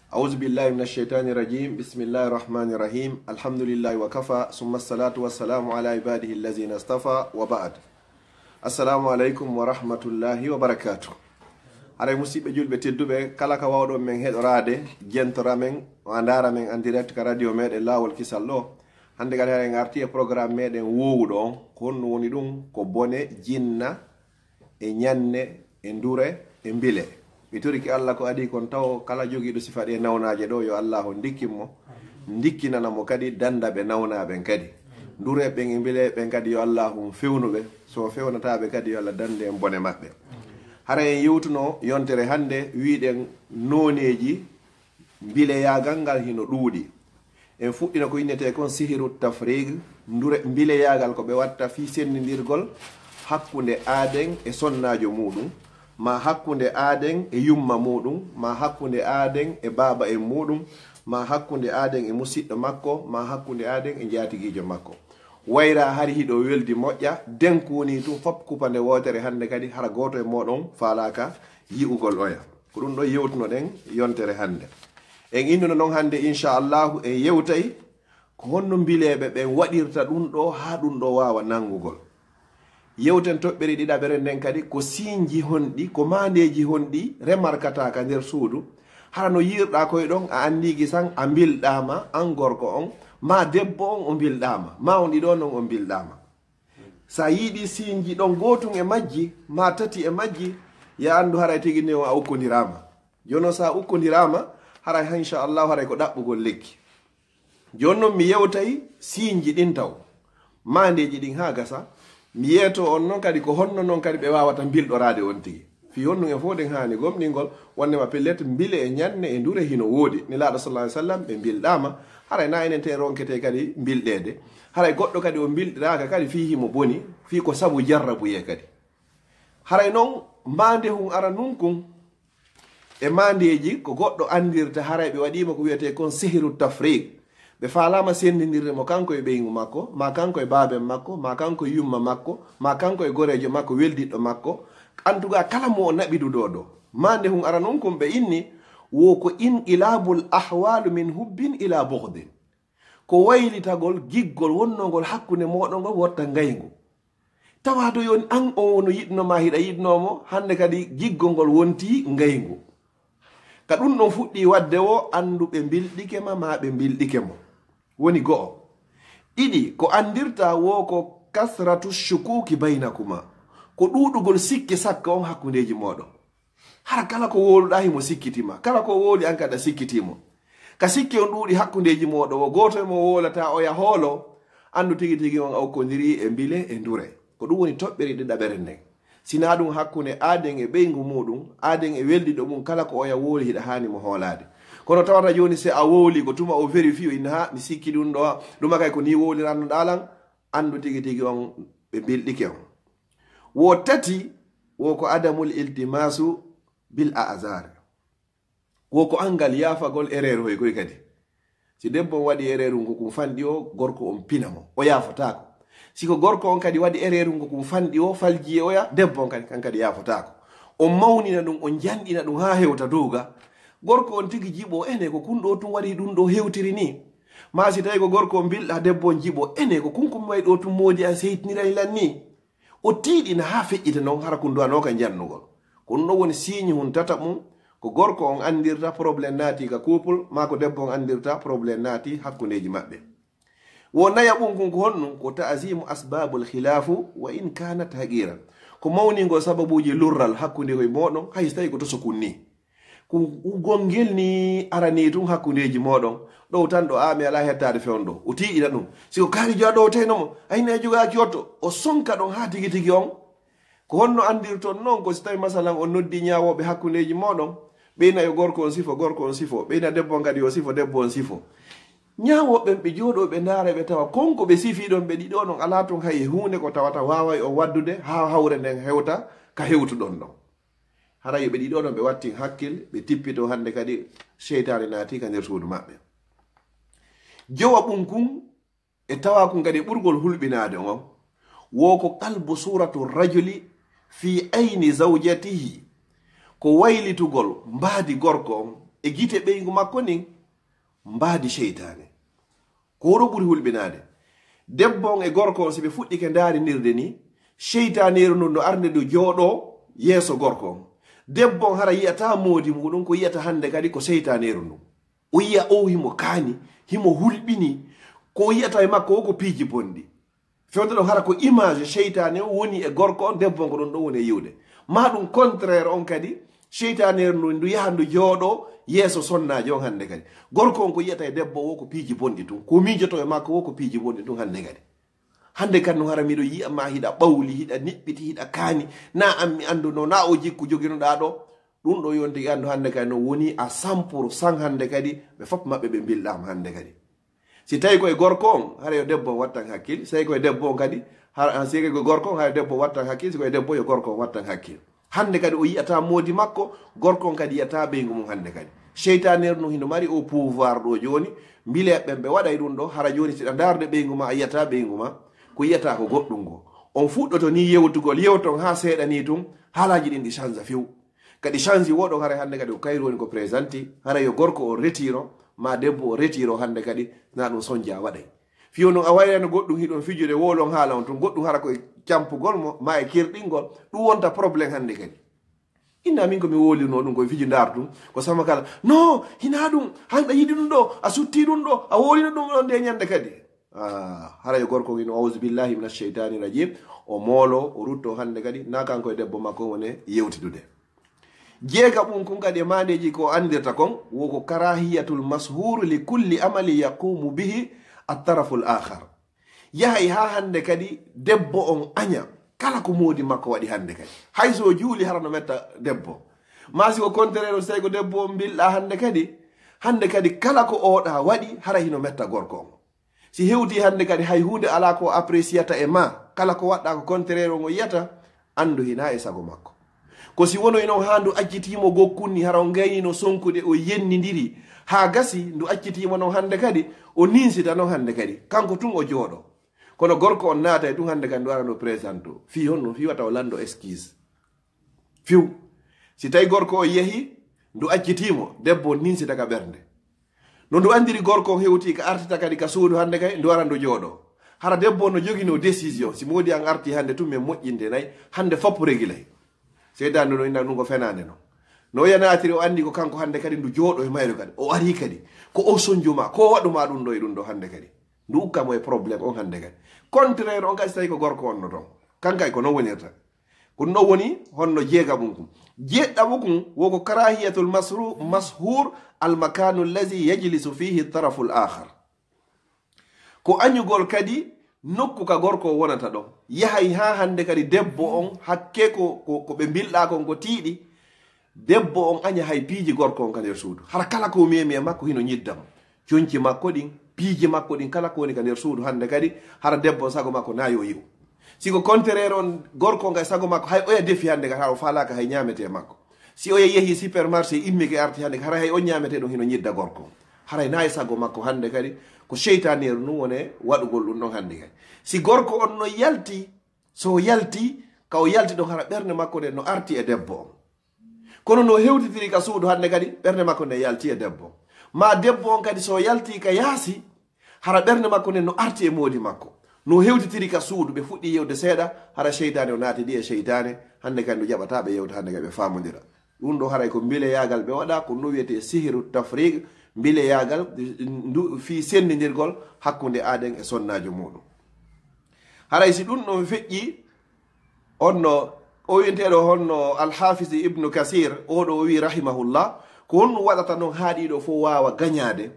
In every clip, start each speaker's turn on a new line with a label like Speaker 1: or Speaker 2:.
Speaker 1: أعوذ بالله من الشيطان الرجيم بسم الله الرحمن الرحيم الحمد لله وكفى ثم الصلاة والسلام على عباده الذين اصطفى وبعد السلام عليكم ورحمة الله وبركاته على مسيب جول بتدوبة كلا كواودو من هيد رادة جنترا من واندارا من انديرت كراديو ميد الله والكسالو hande gari hare ngarti e programme meɗen wowuɗo on ko honno woni ɗum ko bone jinna e ñanne e ndure e mbile mi turiki Allah ko adi kon taw kala jogiiɗo sifa ɗe nawnaje ɗo yo Allah o ndikkinmo ndikkinanamo kadi dandaɓe nawnaɓen kadi ndureɓen e mbileɓen kadi yo Allah fewnuɓe so fewnataɓe kadi yo Allah dande en bone maɓɓe hara en yewtuno yontere hande wiɗen noneji mbileyagal ngal hino ɗuuɗi en fuɗɗina ko innete kon sihiru tafrig ndure mbileyagal ko ɓe watta fi sendidirgol hakkunde aaden e sonnajo muɗum ma hakkunde aaden e yumma muɗum ma hakkunde aaden e baba en muɗum ma hakkunde aaden e musidɗo makko ma hakkunde aaden e jatigijo makko wayra hari hiɗo weldi moƴƴa denkuni tum fop kupande wotere hande kadi hara goto e moɗon falaka yi'ugol oya ko ɗum ɗo yewtunoɗen yontere hande en innuno noon hande inchallahu en yewtay ko honno mbileɓe ɓen waɗirta ɗum ɗo ha ɗum ɗo wawa nangugol yewten toɓɓere ɗiɗaɓere nden kadi ko sinji honɗi ko mandeji honɗi remarkata ka nder suudu hara no yirɗa koye ɗon a andigi san a bilɗama an gorko on ma debbo on o bilɗama ma on ɗiɗo noon o bilɗama sa yiiɗi sinji ɗon gotum e majji ma tati e majji ya andu haray tigui ni o a ukkodirama jono sa ukkodirama haray ha inchallahu haray ko ɗaɓɓugol lekki joni noon mi yewtay sinji ɗin taw mandeji ɗin ha gasa mi yeeto on noon kadi ko honno noon kadi ɓe wawata bilɗorade on tigi fi honnu en fof ɗen hani gomɗingol wonnema pellet mbile e ñanne e ndure hino woodi ni laaɗo sallah alih sallam ɓe bilɗama haray na enen te ronkete kadi bilɗede haray goɗɗo kadi o bilɗiraka kadi fi himo boni fi ko saabu jarrabuye kadi haray noon mande hun ara nunkun e mandeji ko goɗɗo andirta haray ɓe waɗima ko wiyete kon sihiru tafrig ɓe falama sendidirde mo kanko e ɓeygu makko ma kanko e baben makko ma kanko e yumma makko ma kanko e gorejo makko weldiɗɗo makko antuga kala mo o naɓidu ɗo mande hun ara noon kon ɓe inni wo ko inqilabul ahwalu min hubbin ila bohdin ko waylitagol giggol wonnogol hakkude moɗo ngol wotta ngaygu tawado yoni an o wono yiɗnoma hiɗa yiɗnomo hande kadi giggol ngol wonti ngaygu ka ɗum ɗon fuɗɗi wadde o anduɓe bilɗike ma ɓe bilɗike mo woni go'o ɗiɗi ko andirta wo ko kasratu shukuki baynakuma ko ɗuɗugol sikki sakka on hakkundeji moɗon hara kala ko woluɗa himo sikkitima kala ko woli an kada sikkitimo ka sikki on ɗuuɗi hakkundeji moɗon o goto mo wolata oya hoolo andu tigi tigi on awkodiri e mbile e ndure ko ɗum woni toɓɓere ɗiɗaɓere nden sina ɗum hakkunde aaden e ɓeygu muɗum aaden e weldiɗo mum kala ko oya wooli hiɗa hani mo hoolade kono tawata joni se a wooli ko tuma o vérifie ina ha mi sikki ɗum ɗo ɗuma kay ko ni woliranno ɗalan andu tigi tigi on ɓe bilɗike on wo tati wo ko adamul iltimasu bil azar wo ko angal yafagol erreur hoy koy kadi si debbo waɗi erreur ngo kum fanɗi o gorko on pinamo o yafotako siko gorko on kadi waɗi erreur ngo kum fanɗi o faljiye oya debbo on kadi kankadi yafotako on mawnina ɗum on janɗina ɗum ha hewta dowga gorko on tigi jiɓo ene ko kun ɗo tum waɗi ɗum ɗo hewtiri ni ma si tawi ko gorko on bilɗa debbo on jiɓo ene ko kunkum waɗi ɗo tum moodi a seytiniran lan ni o tiiɗina ha feƴƴita noon hara kun duwanoka jannugol ko ɗum ɗo woni signe hun tata mum ko gorko on andirta probléme naati ka couple ma ko debbo on andirta probléme naati hakkundeji maɓɓe wo naya ɓum kun ko honnum ko ta'zimu asbabul khilafu wa in kanat haqiran ko mawningo sababuji lurral hakkunde koye moɗon hay so tawi ko to sokunni ko gongel ni arani tum hakkundeji moɗon ɗow tan ɗo ami ala hettade fewndo o tiiɗina ɗum siko kaalijo a ɗow tenomo ayne jogaki yotto o sonka ɗon ha tigi tigi on ko honno andirton noon ko so tawi masalan o noddi ñawoɓe hakkundeji moɗon ɓeyna yo gorko on sifo ɓeyna debbo kadi yo sifo debbo on sifo ñawoɓen ɓe jooɗoɓe ndaara ɓe tawa konko ɓe sifiɗon ɓe ɗiɗo non ala ton hay hunde ko tawata waway o waddude ha hawre nden hewta ka hewtuɗon ɗon hara yo ɓe ɗiɗo non ɓe wattin hakkil ɓe tippito hande kadi seytane naati ka nder suudu maɓɓe jowa ɓum kun e tawa kun kadi ɓurgol hulɓinade on wo ko qalbu suratu rajuli fi ayni zawjatihi ko waylitugol mbaadi gorko on e gite ɓeygu makko nin mbaadi sheytane ko woɗo ɓuri hulɓinade debbo e gorko on siɓe fuɗɗike daarinirde ni sheytaneru non no arde do jooɗo yeeso gorko on debbo on hara yiyata moodi muɗum ko yiyata hande kadi ko sheytaneru ndu o yiya o himo kaani himo hulɓini ko yiyata e makko o ko piiji bonɗi fewde ɗon hara ko image sheytane o woni e gorko on debbo on ko ɗon ɗo woni e yiwde ma ɗum contraire on kadi sheytaneru ndu ndu yaha ndu jooɗo yeeso sonnaji on hande kadi gorko on ko yiyata e debbo o ko piiji bonɗi tun ko miijoto e makko o ko piiji bonɗi tun hande kadi no hara miɗo yiya ma hiɗa ɓawli hiɗa niɓɓiti hiɗa kaani na an mi anduno na o jikku joginoɗa ɗo ɗum ɗo yonti andu hande kadi no woni a 100% hande kadi ɓe fof maɓɓe ɓe bilɗama hande kadi si tawi koye gorko on hara yo debbo on wattan hakkille so tawi koye debbo on kadi si koye gorko on hara debbo wattan hakkille si koye debbo yo gorko on wattan hakkille hande kadi o yiyata moodi makko gorko on kadi yiyata ɓeygu mum hande kadi sheytaneru no hino mari o pouvoir ɗo joni mbile ɓen ɓe waɗay ɗum ɗo hara joni siɗa darde ɓeygu ma a yiyata ɓeygu ma ko yiyata ko goɗɗum ngo on fuɗɗoto ni yewtugol yewton ha seeɗa ni tun haalaji ɗin ɗi change few kadi change woɗon hara hande kadi ko kayru woni ko présenté hara yo gorko o retiro ma debbo o retiro hande kadi na ɗum sonja waɗay fiyo non a wayrano goɗɗum hiɗon fijude wolon haala on tun goɗɗum hara koye campugol ma e kirɗingol ɗum wonta probléme hande kadi inna min komi wolino ɗum koye fiji ndar tum ko sama kala non hina ɗum hanɗa yiɗi ɗum ɗo a sutti ɗum ɗo a wolino ɗum ɗo nde ñande kadi hara yo gorko ino auzu billahi min alcheitani rajim o moolo o rutto hande kadi na kanko e debbo makko wone yewtidude jeega ɓum kon kadi e mandeji ko andirta kon woko karahiyatul mashhur li kulli amali yaqumu bihi attarafu l akhar yahay ha hande kadi debbo on aña kala ko moodi makko waɗi hande kadi hayso juuli hara no metta debbo masi ko contraire o so tawi ko debbo on bilɗa hande kadi kala ko oɗa waɗi hara hino metta gorko on si hewti hande kadi hay hunde ala ko appréciata e ma kala ko waɗɗa ko contraire o yiyata andu hina e sago makko ko si wono ino ha ndu accitimo gokkunni hara o gaynino sonkude o yennidiri ha gasi ndu accitimo non hande kadi o ninsita non hande kadi kanko tun o jooɗo kono gorko on naata e ɗum hande kadi ndu ara no présente o fi honno fiwata o lando excuse fiw si tawi gorko o yehi ndu accitimo debbo ninsita ka ɓernde no ndu andiri gorko hewti ka artita kadi ka suudu hande kay ndu ara ndu jooɗo hara debbo no jogino décision si moodi an arti hande tun min moƴƴinde nayi hande fopp régulay seydani no inna ɗum ko fenande no yanatiri o andi ko kanko hande kadi ndu jooɗo e mayro kadi o ari kadi ko o sonjuma ko waɗuma ɗum ɗo e ɗum ɗo hande kadi ndu ukkamo e probléme on hande kadi contraire on kadi so tawi ko gorko on no ton kankay ko non wonirta ko ɗum ɗo woni honno jeega mum kum jeɗɗamo kum woko karahiyatul mashur almakanu allazi yajlisu fihi tarafu l akhar ko añugol kadi nokku ka gorko wonata ɗon yahay ha hande kadi debbo on hakke ko ɓe bilɗa kon ko tiiɗi debbo on aña hay piiji gorko on ka nder suudu hara kala ko memi e makko hino ñiddamo coñci makko ɗin piiji makko ɗin kala ko woni ka nder suudu hande kadi hara debbo on sago makko nayo yiw siko contraire on gorko nga sago makko hay oya defi hande kadi hara o falaka hay ñamete makko si oya yehi supermarché immike arti hande hara hay on ñamete ɗon hino ñidda gorko haray nayi sago makko hande kadi ko sheytaneru nu wone waɗugol ɗum ɗon hande kadi si gorko on no yalti so yalti ka o yalti ɗon hara ɓernde makko nde no arti e debbo on kono no hewtitiri ka suudu hande kadi ɓernde makko nde yalti e debbo ma debbo on kadi so yalti ka yaasi hara ɓernde makko nde no arti e moodi makko no hewtitiri ka suudu ɓe fuɗɗi yewde seeɗa hara sheytane o naati ɗi e sheytane hande kadi no jaɓataɓe yewde hande kadi ɓe famodira ɗum ɗo haray ko mbileyagal ɓe waɗa ko no wiyete sihiru tafriq mbileyagal fi sendidirgol hakkude aɗen e sonnajo muɗum haray si ɗum ɗon feƴƴi onno o wiyeteɗo honno alhafise ibnu kasir oɗo o wi rahimahullah ko honno waɗata noon haaɗiɗo fof wawa gañade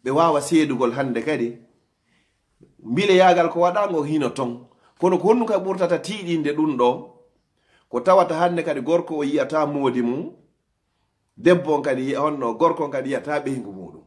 Speaker 1: ɓe wawa seedugol hande kadi mbileyagal ko waɗango hino ton kono ko honno ka ɓurtata tiiɗinde ɗum ɗo ko tawata hande kadi gorko o yiyata moodi mum debbo on kadi honno gorko on kadi yiyata ɓeygu muɗum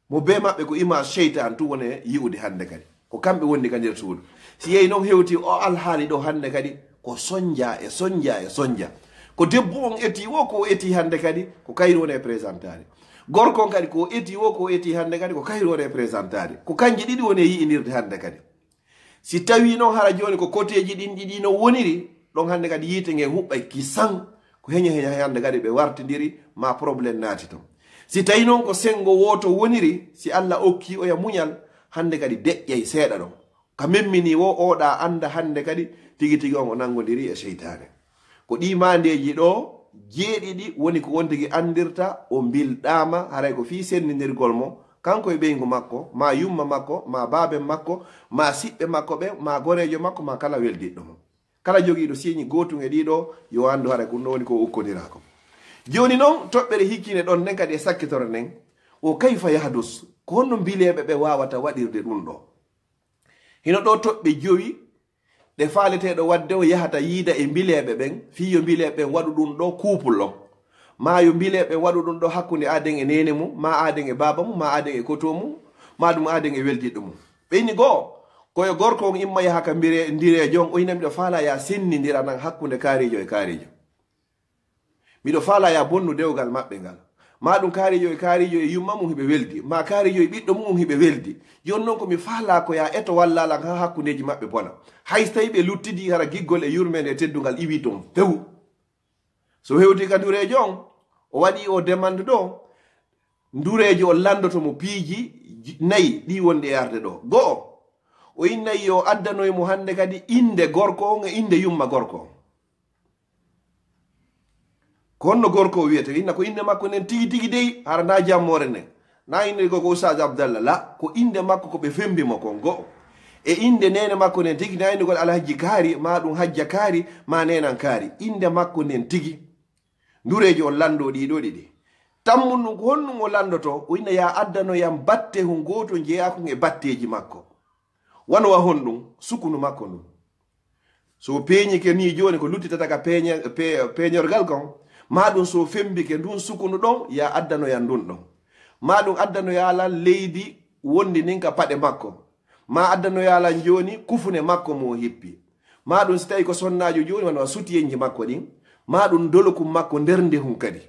Speaker 1: mo be maɓɓe ko image sheytan tu woni yi'ude hande kadi ko kamɓe wonni ka nder suudu si yehi noon hewti o alhaali ɗo hande kadi ko sonja e sonja e sonja ko debbo on eti wo ko eti hande kadi ko kayri woni e présentade gorko on kadi ko eti wo ko eti hande kadi ko kayri woni e présentade ko kanji ɗiɗi woni e yi'inirde hande kadi si tawi noon hara joni ko côtéji ɗin ɗiɗi no woniri ɗon hande kadi yiite nge huɓɓay kisan ko heña hande kadi ɓe wartidiri ma probléme naati ton si tawi noon ko sengo woto woniri si Allah okki oya muñal hande kadi deƴƴay seeɗa ɗon ka memmini wo oɗa anda hande kadi tigi tigi on o nangodiri e seytane ko ɗi mandeji ɗo jeeɗiɗi woni ko wontigi andirta o bilɗama haray ko fi sendidirgol mo kanko e ɓeygu makko ma yumma makko ma baben makko ma siɓɓe makko ɓe ma gorejo makko ma kala weldiɗɗo mo kala jogiiɗo siñi gotum e ɗiɗo yo andu haray ko ɗum woni ko ukkodirako joni noon toɓɓere hikkine ɗon nden kadi e sakkitore nden o kayfa yahdus ko honno bileɓe ɓe wawata waɗirde ɗum ɗo hino ɗo toɓɓe jowi ɗe faaleteɗo wadde o yahata yiida e bileɓe ɓen fiyo bileɓe ɓen waɗu ɗum ɗo kuupullo ma yo bileɓe waɗu ɗum ɗo hakkude aden e nene mum ma aden e baba mum ma aden e koto mum ma ɗum aden e weldiɗɗo mum ɓeyni goo koyo gorko on imma yaha ka ndirejo on o hina miɗo faala ya sennidira nan hakkude kaarijo e kaarijo miɗo faala ya bonnu dewgal maɓɓe ngal ma ɗum kaarijo e kaarijo e yumma mum hiɓe weldi ma kaarijo e ɓiɗɗo mum hiɓe weldi jon noon komi faala ko ya eto wallalan ha hakkudeji maɓɓe bona hay so tawi ɓe luttidi hara giggol e yurmede e teddungal iwi toon fewu so hewti ka ndurejo on o waɗi o demande ɗo ndurejo o landotomo piiji 4 ɗi wonde e arde ɗo go'o o innayi yo addanoymo hande kadi inde gorko on e inde yumma gorko on ko honno gorko o wiyete inna ko inde makko nen tigi tigi dey hara na jammore nden na inde ko Oustaz Abdallah la ko inde makko ko ɓe fembimo kon go'o e inde nene makko nen tigi na indegol alhaji kaari ma ɗum hajja kaari ma nenan kaari inde makko nen tigi ndurejo on lando ɗiɗo ɗiɗi tammun ɗum ko honnum o landoto o inna ya addanoyam batte hun goto jeeyakon e batteji makko wanowa hon ɗum sukunu makko ndum so peñike ni joni ko luttitata ka peñorgal kon ma ɗum so fembike ndun sukunu ɗon ya addanoya ndun ɗon ma ɗum addanoyalan leydi wondi nin ka paɗe makko ma addanoyalan joni kufune makko mo hippi ma ɗum so tawi ko sonnajo joni wanowa sutiyenji makko ɗin ma ɗum dolokum makko nder nde hun kadi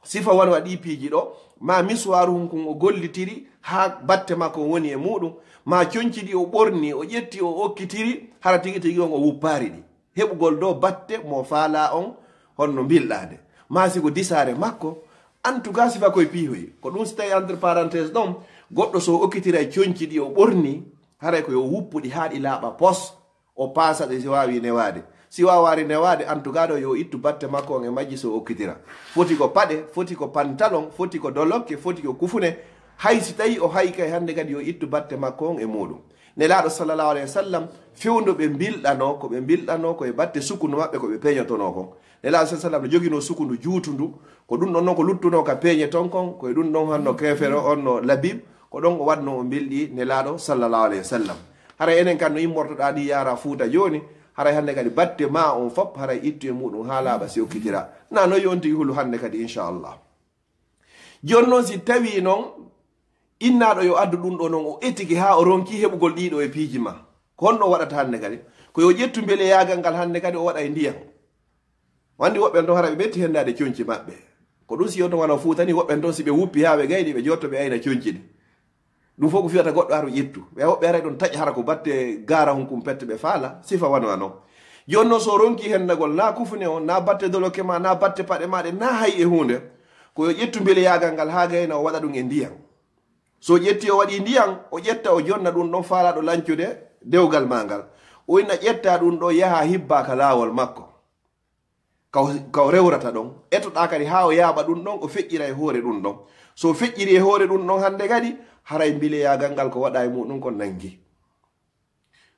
Speaker 1: sifa wanowa ɗi piiji ɗo ma miswaru hun kun o gollitiri ha batte makko woni e muɗum ma conciɗi o ɓorni o ƴetti o okkitiri hara tigi tigi on o wuppari ɗi heɓugol do batte mo faala on honno bilɗade ma siko disare makko en tout cas sifa koye piihoyi ko ɗum so tawi entre parenthèse ɗon goɗɗo so okkitira e conciɗi o ɓorni haray ko yo wuppuɗi ha ɗi laaɓa pos o pasa ɗe si wawi newade si wawari newade en tout cas ɗo yo ittu batte makko on e majji so okkitira foti ko paɗe foti ko pantalon foti ko dolokke foti ko kufune hay si tawi o hay kay hande kadi yo ittu batte makko on e muɗum nelaɗo sallallahu alayhi wa sallam fewndo ɓe bilɗano ko ɓe bilɗano koye batte sukundu maɓɓe ko ɓe peñotono kon nelaɗo sa sallam no jogino sukundu juutundu ko ɗum ɗon noon ko luttuno ka peñe ton kon koye ɗum ɗon hanno kefere on no labib ko ɗon o waɗno o bilɗi nelaɗo sallallahu alayhi wa sallam haray enen kan no immortoɗa ɗi yara fuuta joni haray hande kadi batte ma on fop haray ittu e muɗum ha laaɓa si okkitira na no yontigi hulu hande kadi inchallah joni noon si tawi noon innaɗo yo addu ɗum ɗo noon o etiki ha o ronki heɓugol ɗiɗo e piiji ma ko honno o waɗata hande kadi ko yo ƴettu beele yagal ngal hande kadi o waɗa e ndiyam wandi woɓɓen ton hara ɓe ɓetti hendade coñci maɓɓe ko ɗum si yonto wana fuutani woɓɓen ton si ɓe wuppi ha ɓe gayɗi ɓe jotto ɓe ayna coñci ɗi ɗum fof ko fiyata goɗɗo ara ƴettu ɓe woɓɓe ara ɗon taƴi hara ko batte gara hum kum pette ɓe faala sifa wanwa noon joni noon so ronki hendagol na kufune on na batte doloke ma na batte paɗe maɗe na hay e hunde ko yo ƴettu beele yagal ngal ha gayna o waɗa ɗum e ndiyam so ƴetti o waɗi ndiyam o ƴetta o jonna ɗum ɗon faalaɗo lancude dewgal ma ngal o inna ƴetta ɗum ɗo yaha hibba ka laawol makko kaw rewrata ɗon etoɗa kadi ha o yaaɓa ɗum ɗon o feƴƴira e hoore ɗum ɗon so feƴƴiri e hoore ɗum ɗon hande kadi haray mbileyagal ngal ko waɗa e muɗum ko nangi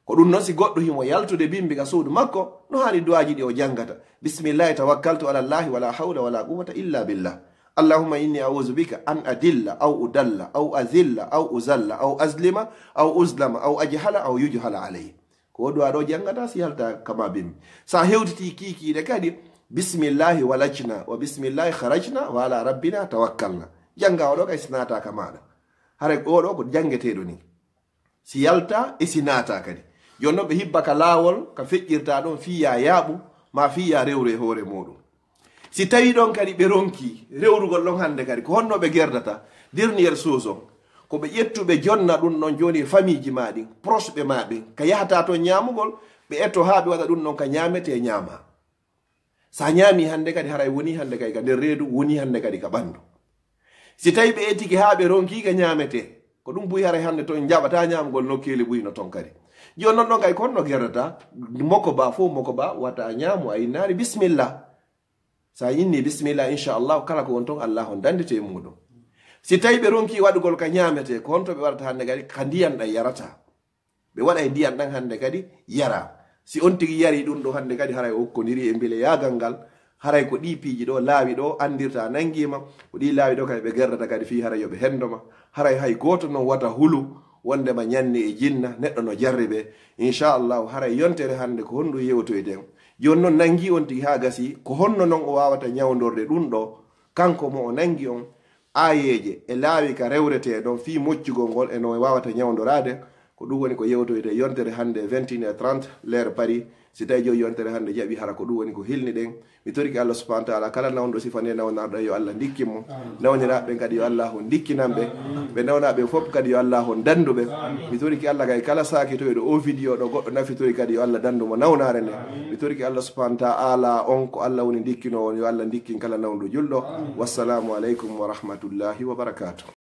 Speaker 1: ko ɗum noon si goɗɗo himo yaltude bimbi ka suudu makko no hani duwaji ɗi o jangata bisimillahi tawakkaltu ala llahi wala hawla wala quwwata illa billah allahumma inni a'udhu bika an adilla aw udalla aw azilla aw uzalla aw azlima aw uzlama aw ajhala aw yujhala alayhi ko duwa ɗo jangata si yalta kama bimbi sa hewtiti kikiɗe kadi bisimillahi walajna wa bisimillahi kharajna wa ala rabbina tawakkalna janga oɗo kay sinata ka maɗa hare oɗo ko jangeteɗo ni si yalta e sinata kadi joni noon ɓe hibba ka laawol ka feƴƴirta ɗon fiya yaaɓu ma fiya rewre hoore muɗum si tawi ɗon kadi ɓe ronki rewrugol ɗon hande kadi ko honno ɓe gerdata derniére chose on ko ɓe ƴettuɓe jonna ɗum ɗon joni famille ji maɗin proche ɓe maɓe ka yahata toon ñamugol ɓe etto ha ɓe waɗa ɗum ɗon ka ñamete ñama sa ñami hande kadi haray woni hande kadi ka nder reedu woni hande kadi ka ɓandu si tawi ɓe etiki ha ɓe ronkiga ñamete ko ɗum buyi hara hande to jaɓata ñamgol nokkeli buyino ton kadi joni noon ɗon kay konno gerdata moko ba fo moko ba wata a ñaamu a innari bisimilla sa inni bisimilla inchallahu kala ko won ton allah on dandite muɗum si tawi ɓe ronki waɗugol ka ñamete ko honto ɓe warata hande kadi ka ndiyan ɗan yarata ɓe waɗa e ndiyan ɗan hande kadi yara si on tigi yari ɗum ɗo hande kadi haray o hokkodiri e mbile yagal ngal haray ko ɗi piiji ɗo laawi ɗo andirta nangima ko ɗi laawi ɗo kadi ɓe gerdata kadi fi haray yoɓe hendoma haray hay goto noon wata hulu wondema ñanni e jinna neɗɗo no jarri ɓe inchallahu haray yontere hande ko honɗum yewtoyden joni noon nangi on tigi ha gasi ko honno noon o wawata ñawdorde ɗum ɗo kanko mo o nangi on ayeje e laawi ka rewrete ɗon fi moccugol ngol eno wawata ñawdorade ko ɗum woni ko yewtoyde yontere hande 21h30 l'heure Paris si tawi joni yontere hande jaaɓi hara ko ɗum woni ko hilni ɗen mi toriki Allah subhanahu wa ta'ala kala nawɗo sifane nawnarɗo yo Allah dikkinmo nawniraɓe kadi yo Allah on dikkinanɓe ɓe nawnaɓe fof kadi yo Allah on danduɓe mi toriki Allah kay kala saki to o vidéo ɗo goɗɗo nafitori kadi yo Allah dandumo nawnare nde mi toriki Allah subhanahu wa ta'ala on ko Allah woni dikkino on yo Allah dikkin kala nawɗo julɗo wassalamu aleykum wa rahmatullahi wa barakatuh